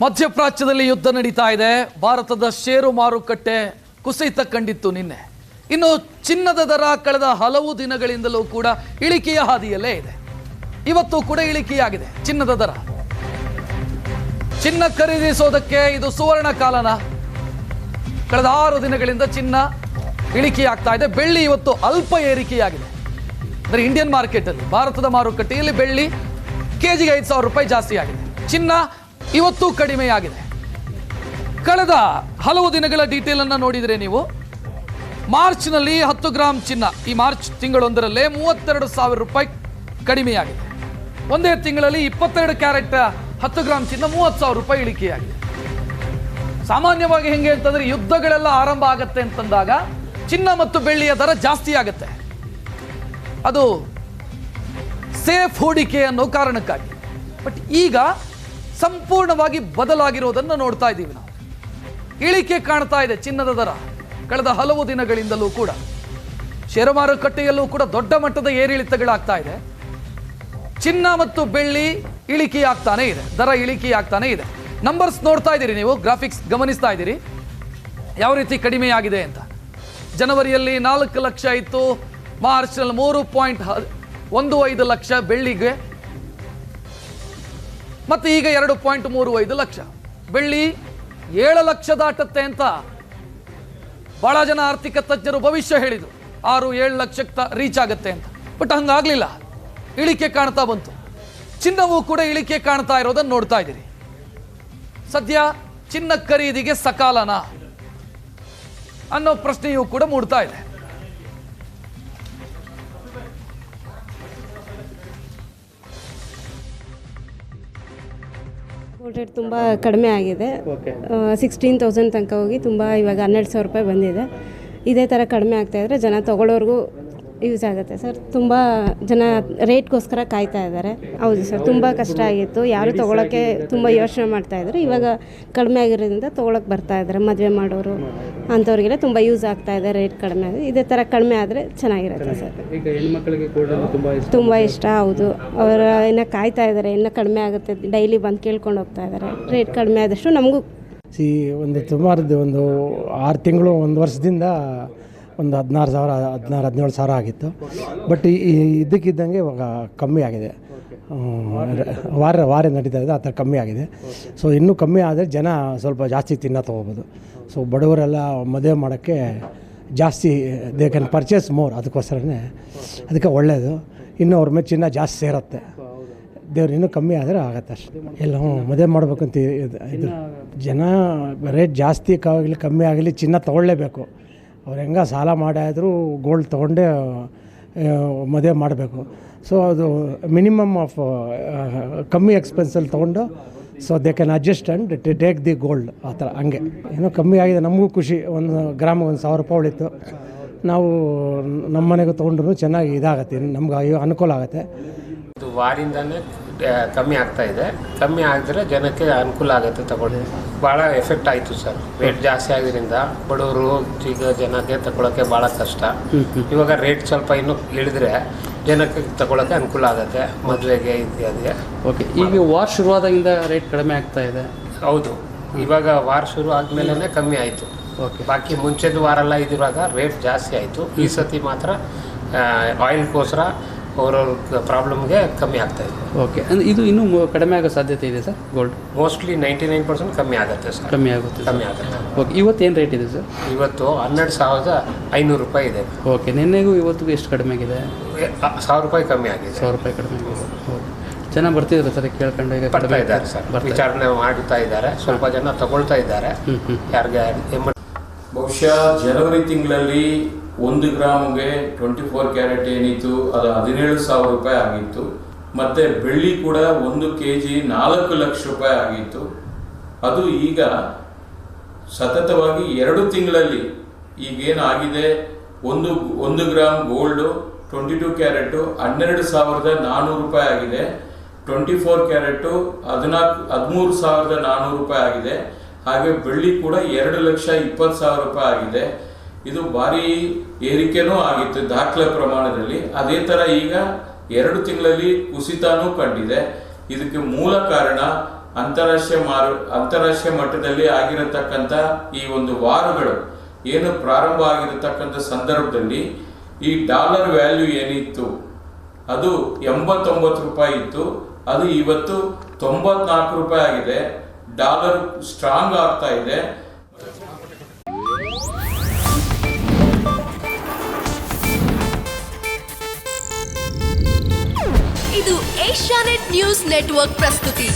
ಮಧ್ಯಪ್ರಾಚ್ಯದಲ್ಲಿ ಯುದ್ಧ ನಡೀತಾ ಇದೆ. ಭಾರತದ ಷೇರು ಮಾರುಕಟ್ಟೆ ಕುಸಿತ ಕಂಡಿತ್ತು ನಿನ್ನೆ. ಇನ್ನು ಚಿನ್ನದ ದರ ಕಳೆದ ಹಲವು ದಿನಗಳಿಂದಲೂ ಕೂಡ ಇಳಿಕೆಯ ಹಾದಿಯಲ್ಲೇ ಇದೆ. ಇವತ್ತು ಕೂಡ ಇಳಿಕೆಯಾಗಿದೆ ಚಿನ್ನದ ದರ. ಚಿನ್ನ ಖರೀದಿಸೋದಕ್ಕೆ ಇದು ಸುವರ್ಣ ಕಾಲನ. ಕಳೆದ 6 ದಿನಗಳಿಂದ ಚಿನ್ನ ಇಳಿಕೆಯಾಗ್ತಾ ಇದೆ. ಬೆಳ್ಳಿ ಇವತ್ತು ಅಲ್ಪ ಏರಿಕೆಯಾಗಿದೆ. ಅಂದರೆ ಇಂಡಿಯನ್ ಮಾರ್ಕೆಟ್ ಅಲ್ಲಿ, ಭಾರತದ ಮಾರುಕಟ್ಟೆಯಲ್ಲಿ ಬೆಳ್ಳಿ ಕೆಜಿಗೆ 5,000 ರೂಪಾಯಿ ಜಾಸ್ತಿ ಆಗಿದೆ. ಚಿನ್ನ ಇವತ್ತು ಕಡಿಮೆಯಾಗಿದೆ. ಕಳೆದ ಹಲವು ದಿನಗಳ ಡೀಟೇಲ್ ಅನ್ನು ನೋಡಿದರೆ ನೀವು, ಮಾರ್ಚ್ನಲ್ಲಿ 10 ಗ್ರಾಮ್ ಚಿನ್ನ ಈ ಮಾರ್ಚ್ ತಿಂಗಳೊಂದರಲ್ಲೇ 32,000 ರೂಪಾಯಿ ಕಡಿಮೆಯಾಗಿದೆ. ಒಂದೇ ತಿಂಗಳಲ್ಲಿ 22 ಕ್ಯಾರೆಟ್ 10 ಗ್ರಾಮ್ ಚಿನ್ನ 30,000 ರೂಪಾಯಿ ಇಳಿಕೆಯಾಗಿದೆ. ಸಾಮಾನ್ಯವಾಗಿ ಹೆಂಗೆ ಅಂತಂದ್ರೆ, ಯುದ್ಧಗಳೆಲ್ಲ ಆರಂಭ ಆಗತ್ತೆ ಅಂತಂದಾಗ ಚಿನ್ನ ಮತ್ತು ಬೆಳ್ಳಿಯ ದರ ಜಾಸ್ತಿ ಆಗುತ್ತೆ. ಅದು ಸೇಫ್ ಹೂಡಿಕೆ ಅನ್ನೋ ಕಾರಣಕ್ಕಾಗಿ. ಬಟ್ ಈಗ ಸಂಪೂರ್ಣವಾಗಿ ಬದಲಾಗಿರೋದನ್ನು ನೋಡ್ತಾ ಇದ್ದೀವಿ ನಾವು. ಇಳಿಕೆ ಕಾಣ್ತಾ ಇದೆ ಚಿನ್ನದ ದರ ಕಳೆದ ಹಲವು ದಿನಗಳಿಂದಲೂ ಕೂಡ. ಷೇರು ಮಾರುಕಟ್ಟೆಯಲ್ಲೂ ಕೂಡ ದೊಡ್ಡ ಮಟ್ಟದ ಏರಿಳಿತಗಳಾಗ್ತಾ ಇದೆ. ಚಿನ್ನ ಮತ್ತು ಬೆಳ್ಳಿ ಇಳಿಕೆಯಾಗ್ತಾನೆ ಇದೆ, ದರ ಇಳಿಕೆಯಾಗ್ತಾನೆ ಇದೆ. ನಂಬರ್ಸ್ ನೋಡ್ತಾ ಇದ್ದೀರಿ ನೀವು, ಗ್ರಾಫಿಕ್ಸ್ ಗಮನಿಸ್ತಾ ಇದ್ದೀರಿ ಯಾವ ರೀತಿ ಕಡಿಮೆಯಾಗಿದೆ ಅಂತ. ಜನವರಿಯಲ್ಲಿ 4 ಲಕ್ಷ ಇತ್ತು, ಮಾರ್ಚ್ನಲ್ಲಿ 3.15 ಲಕ್ಷ ಬೆಳ್ಳಿಗೆ, ಮತ್ತು ಈಗ 2.35 ಲಕ್ಷ. ಬೆಳ್ಳಿ 7 ಲಕ್ಷ ದಾಟತ್ತೆ ಅಂತ ಬಹಳ ಜನ ಆರ್ಥಿಕ ತಜ್ಞರು ಭವಿಷ್ಯ ಹೇಳಿದರು. 6-7 ಲಕ್ಷಕ್ಕೆ ರೀಚ್ ಆಗುತ್ತೆ ಅಂತ. ಬಟ್ ಹಂಗಾಗ್ಲಿಲ್ಲ, ಇಳಿಕೆ ಕಾಣ್ತಾ ಬಂತು. ಚಿನ್ನವೂ ಕೂಡ ಇಳಿಕೆ ಕಾಣ್ತಾ ಇರೋದನ್ನು ನೋಡ್ತಾ ಇದ್ದೀರಿ. ಸದ್ಯ ಚಿನ್ನ ಖರೀದಿಗೆ ಸಕಾಲನ ಅನ್ನೋ ಪ್ರಶ್ನೆಯೂ ಕೂಡ ಮೂಡ್ತಾ ಇದೆ. ಗೋಲ್ಡ್ ರೇಟ್ ತುಂಬ ಕಡಿಮೆ ಆಗಿದೆ. 16,000 ತನಕ ಹೋಗಿ ತುಂಬ ಇವಾಗ 12,000 ರೂಪಾಯಿ ಬಂದಿದೆ. ಇದೇ ಥರ ಕಡಿಮೆ ಆಗ್ತಾಯಿದ್ರೆ ಜನ ತೊಗೊಳ್ಳೋರ್ಗೂ ಯೂಸ್ ಆಗುತ್ತೆ ಸರ್. ತುಂಬ ಜನ ರೇಟ್ಗೋಸ್ಕರ ಕಾಯ್ತಾ ಇದ್ದಾರೆ. ಹೌದು ಸರ್, ತುಂಬ ಕಷ್ಟ ಆಗಿತ್ತು. ಯಾರು ತೊಗೊಳಕ್ಕೆ ತುಂಬ ಯೋಚನೆ ಮಾಡ್ತಾಯಿದ್ರು. ಇವಾಗ ಕಡಿಮೆ ಆಗಿರೋದ್ರಿಂದ ತೊಗೊಳಕ್ಕೆ ಬರ್ತಾಯಿದ್ದಾರೆ. ಮದುವೆ ಮಾಡೋರು ಅಂಥವ್ರಿಗೆಲ್ಲ ತುಂಬ ಯೂಸ್ ಆಗ್ತಾಯಿದೆ. ರೇಟ್ ಕಡಿಮೆ ಆಗಿದೆ. ಇದೇ ಥರ ಕಡಿಮೆ ಆದರೆ ಚೆನ್ನಾಗಿರುತ್ತೆ ಸರ್. ಈಗ ಹೆಣ್ಮಕ್ಳಿಗೆ ತುಂಬ ಇಷ್ಟ. ಹೌದು, ಅವರು ಇನ್ನೂ ಕಾಯ್ತಾ ಇದ್ದಾರೆ, ಇನ್ನೂ ಕಡಿಮೆ ಆಗುತ್ತೆ. ಡೈಲಿ ಬಂದು ಕೇಳ್ಕೊಂಡು ಹೋಗ್ತಾ ಇದ್ದಾರೆ. ರೇಟ್ ಕಡಿಮೆ ಆದಷ್ಟು ನಮಗೂ ಒಂದು ಸುಮಾರು ಒಂದು 6 ತಿಂಗಳು 1 ವರ್ಷದಿಂದ ಒಂದು 16,000 17,000 ಆಗಿತ್ತು. ಬಟ್ ಇದಕ್ಕಿದ್ದಂಗೆ ಇವಾಗ ಕಮ್ಮಿ ಆಗಿದೆ. ವಾರ ನಡೀತಾ ಇದೆ, ಆ ಥರ ಕಮ್ಮಿ ಆಗಿದೆ. ಸೊ ಇನ್ನೂ ಕಮ್ಮಿ ಆದರೆ ಜನ ಸ್ವಲ್ಪ ಜಾಸ್ತಿ ಚಿನ್ನ ತೊಗೋಬೋದು. ಸೊ ಬಡವರೆಲ್ಲ ಮದುವೆ ಮಾಡೋಕ್ಕೆ ಜಾಸ್ತಿ ದೇ ಕ್ಯಾನ್ ಪರ್ಚೇಸ್ ಮೋರ್. ಅದಕ್ಕೋಸ್ಕರನೇ ಅದಕ್ಕೆ ಒಳ್ಳೆಯದು. ಇನ್ನೂ ಅವ್ರ ಮೇಲೆ ಚಿನ್ನ ಜಾಸ್ತಿ ಸೇರುತ್ತೆ. ದೇವ್ರು ಇನ್ನೂ ಕಮ್ಮಿ ಆದರೆ ಆಗುತ್ತೆ ಅಷ್ಟೇ. ಎಲ್ಲ ಮದುವೆ ಮಾಡ್ಬೇಕಂತ ಇದು ಜನ ರೇಟ್ ಜಾಸ್ತಿ ಆಗಲಿ ಕಮ್ಮಿ ಆಗಲಿ ಚಿನ್ನ ತೊಗೊಳ್ಳೇಬೇಕು. ಅವ್ರು ಹೆಂಗೆ ಸಾಲ ಮಾಡಾದರೂ ಗೋಲ್ಡ್ ತೊಗೊಂಡೇ ಮದುವೆ ಮಾಡಬೇಕು. ಸೊ ಅದು ಮಿನಿಮಮ್ ಆಫ್ ಕಮ್ಮಿ ಎಕ್ಸ್ಪೆನ್ಸಲ್ಲಿ ತೊಗೊಂಡು so they can adjust and take the gold. ಆ ಥರ ಹಂಗೆ ಏನೋ ಕಮ್ಮಿ ಆಗಿದೆ. ನಮಗೂ ಖುಷಿ. 1 ಗ್ರಾಮಿಗೆ 1,000 ರೂಪಾಯಿ ಉಳಿತು. ನಾವು ನಮ್ಮ ಮನೆಗೂ ತೊಗೊಂಡ್ರು ಚೆನ್ನಾಗಿ ಇದಾಗತ್ತೆ, ನಮ್ಗೆ ಅನುಕೂಲ ಆಗುತ್ತೆ. ಇದು ವಾರಿಂದನೇ ಕಮ್ಮಿ ಆಗ್ತಾ ಇದೆ. ಕಮ್ಮಿ ಆಗಿದ್ರೆ ಜನಕ್ಕೆ ಅನುಕೂಲ ಆಗುತ್ತೆ ತಗೊಳ್ಳಿ. ಭಾಳ ಎಫೆಕ್ಟ್ ಆಯಿತು ಸರ್. ರೇಟ್ ಜಾಸ್ತಿ ಆಗಿದ್ದರಿಂದ ಬಡವರು ಈಗ ಜನಕ್ಕೆ ತಗೊಳ್ಳೋಕ್ಕೆ ಭಾಳ ಕಷ್ಟ. ಇವಾಗ ರೇಟ್ ಸ್ವಲ್ಪ ಇನ್ನೂ ಇಳಿದ್ರೆ ಜನಕ್ಕೆ ತಗೊಳ್ಳೋಕ್ಕೆ ಅನುಕೂಲ ಆಗುತ್ತೆ, ಮದುವೆಗೆ ಇತ್ಯಾದಿ. ಓಕೆ, ಈಗ ವಾರ್ ಶುರುವಾದಾಗಿಂದ ರೇಟ್ ಕಡಿಮೆ ಆಗ್ತಾ ಇದೆ. ಹೌದು, ಇವಾಗ ವಾರ ಶುರು ಆದಮೇಲೆ ಕಮ್ಮಿ ಆಯಿತು. ಓಕೆ, ಬಾಕಿ ಮುಂಚೆದು ವಾರೆಲ್ಲ ಇದ್ದಾಗ ರೇಟ್ ಜಾಸ್ತಿ ಆಯಿತು. ಈ ಸತಿ ಮಾತ್ರ ಆಯಿಲ್ಗೋಸ್ಕರ ಅವ್ರವ್ರ ಪ್ರಾಬ್ಲಮ್ಗೆ ಕಮ್ಮಿ ಆಗ್ತಾ ಇದೆ. ಓಕೆ, ಅಂದರೆ ಇದು ಇನ್ನೂ ಕಡಿಮೆ ಆಗೋ ಸಾಧ್ಯತೆ ಇದೆ ಸರ್? ಗೋಲ್ಡ್ ಮೋಸ್ಟ್ಲಿ 99% ಕಮ್ಮಿ ಆಗುತ್ತೆ ಸರ್. ಕಮ್ಮಿ ಆಗುತ್ತೆ. ಓಕೆ, ಇವತ್ತೇನು ರೇಟ್ ಇದೆ ಸರ್? ಇವತ್ತು 12,500 ರೂಪಾಯಿ ಇದೆ. ಓಕೆ, ನಿನ್ನೆಗೂ ಇವತ್ತಿಗೂ ಎಷ್ಟು ಕಡಿಮೆ ಆಗಿದೆ? 1,000 ರೂಪಾಯಿ ಕಮ್ಮಿ ಆಗಿದೆ. 1,000 ರೂಪಾಯಿ ಕಡಿಮೆ ಆಗಿದೆ. ಓಕೆ, ಜನ ಬರ್ತಿದ್ದಾರೆ ಸರ್ ಕೇಳ್ಕೊಂಡು? ಈಗ ಬರ್ತಾ ಇದ್ದಾರೆ ಸರ್, ವಿಚಾರಣೆ ಮಾಡ್ತಾ ಇದ್ದಾರೆ. ಸ್ವಲ್ಪ ಜನ ತಗೊಳ್ತಾ ಇದ್ದಾರೆ. ಯಾರಿಗೆ ಬಹುಶಃ ಜನವರಿ ತಿಂಗಳಲ್ಲಿ 1 ಗ್ರಾಮ್ಗೆ 24 ಕ್ಯಾರೆಟ್ ಏನಿತ್ತು ಅದು 17,000 ರೂಪಾಯಿ ಆಗಿತ್ತು. ಮತ್ತು ಬೆಳ್ಳಿ ಕೂಡ 1 kg 4 ಲಕ್ಷ ರೂಪಾಯಿ ಆಗಿತ್ತು. ಅದು ಈಗ ಸತತವಾಗಿ 2 ತಿಂಗಳಲ್ಲಿ ಈಗೇನಾಗಿದೆ, 1 ಗ್ರಾಮ್ ಗೋಲ್ಡು 22 ಕ್ಯಾರೆಟು 12,400 ರೂಪಾಯಿ ಆಗಿದೆ. 24 ಕ್ಯಾರೆಟು 13,400 ರೂಪಾಯಿ ಆಗಿದೆ. ಹಾಗೆ ಬೆಳ್ಳಿ ಕೂಡ 2,20,000 ರೂಪಾಯಿ ಆಗಿದೆ. ಇದು ಭಾರಿ ಏರಿಕೆನೂ ಆಗಿತ್ತು ದಾಖಲೆ ಪ್ರಮಾಣದಲ್ಲಿ. ಅದೇ ಥರ ಈಗ 2 ತಿಂಗಳಲ್ಲಿ ಕುಸಿತನೂ ಕಂಡಿದೆ. ಇದಕ್ಕೆ ಮೂಲ ಕಾರಣ ಅಂತಾರಾಷ್ಟ್ರೀಯ ಮಟ್ಟದಲ್ಲಿ ಆಗಿರತಕ್ಕಂಥ ಈ ಒಂದು ವಾರಗಳು ಏನು ಪ್ರಾರಂಭ ಆಗಿರತಕ್ಕಂಥ ಸಂದರ್ಭದಲ್ಲಿ ಈ ಡಾಲರ್ ವ್ಯಾಲ್ಯೂ ಏನಿತ್ತು ಅದು 89 ರೂಪಾಯಿ ಇತ್ತು, ಅದು ಇವತ್ತು 94 ರೂಪಾಯಿ ಆಗಿದೆ. ಡಾಲರ್ ಸ್ಟ್ರಾಂಗ್ ಆಗ್ತಾ ಇದೆ. ಇದು ಏಷ್ಯಾನೆಟ್ ನ್ಯೂಸ್ ನೆಟ್ವರ್ಕ್ ಪ್ರಸ್ತುತಿ.